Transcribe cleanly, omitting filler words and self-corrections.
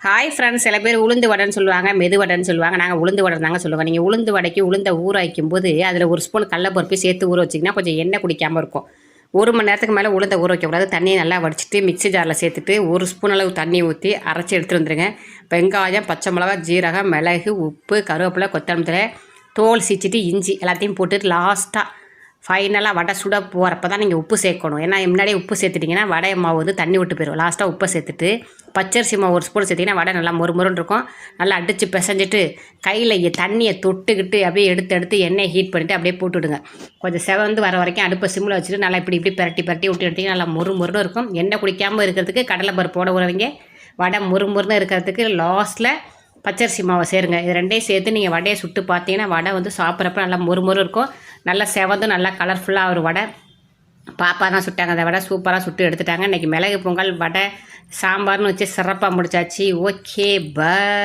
Hi friends, சில பேர் உளுந்து வடைன்னு சொல்லுவாங்க, மெது வடைன்னு சொல்லுவாங்க. நாங்கள் உளுந்து வடை தாங்க சொல்லுவோம். நீங்கள் உளுந்து வடைக்கு உளுந்த ஊற வைக்கும்போது அதில் ஒரு ஸ்பூன் கடலப்பருப்பு சேர்த்து ஊற வச்சிங்கன்னா கொஞ்சம் எண்ணெய் குடிக்காமல் இருக்கும். 1 மணி நேரத்துக்கு மேலே உளுந்த ஊற வைக்கக்கூடாது. தண்ணியை நல்லா வடிச்சிட்டு மிக்ஸி ஜாரில் சேர்த்துட்டு 1 ஸ்பூன் அளவு தண்ணி ஊற்றி அரைச்சி எடுத்துகிட்டு வந்துடுங்க. வெங்காயம், பச்சை மிளகா, ஜீரகம், மிளகு, உப்பு, கருவேப்பிலை, கொத்தமல்லி தழை, தோல் சீச்சிட்டு இஞ்சி எல்லாத்தையும் போட்டுட்டு லாஸ்ட்டாக ஃபைனலாக வடை சுட போகிறப்ப தான் நீங்கள் உப்பு சேர்க்கணும். ஏன்னா முன்னாடியே உப்பு சேர்த்துட்டிங்கன்னா வடை மாவு வந்து தண்ணி விட்டு போயிடும். லாஸ்ட்டாக உப்பை சேர்த்துட்டு பச்சரிசி மாவு 1 ஸ்பூன் சேர்த்திங்கன்னா வடை நல்லா மொறுமொருன்னு இருக்கும். நல்லா அடித்து பிசைஞ்சிட்டு கையில் தண்ணியை தொட்டுக்கிட்டு அப்படியே எடுத்து எண்ணெயை ஹீட் பண்ணிவிட்டு அப்படியே போட்டுவிடுங்க. கொஞ்சம் செவந்து வர வரைக்கும் அடுப்பை சிம்மில் வச்சுட்டு நல்லா இப்படி பிரட்டி விட்டு எடுத்திங்கன்னா நல்லா மொறுமொருன்னு இருக்கும். எண்ணெய் குடிக்காமல் இருக்கிறதுக்கு கடலை பருப்போட உறவிங்க. வடை மொறுமொருன்னு இருக்கிறதுக்கு லாஸ்ட்டில் பச்சரிசி மாவை சேருங்க. இது ரெண்டையும் சேர்த்து நீங்கள் வடையை சுட்டு பார்த்தீங்கன்னா வடை வந்து சாப்பிட்றப்ப நல்லா மொறுமொரு இருக்கும். நல்லா செவந்து நல்லா கலர்ஃபுல்லாக ஒரு வடை. பாப்பா தான் சுட்டாங்க அந்த வடை, சூப்பராக சுட்டு எடுத்துட்டாங்க. இன்றைக்கி மிளகு பொங்கல், வடை, சாம்பார்னு வச்சு சிறப்பாக முடிச்சாச்சு. ஓகே, பாய்.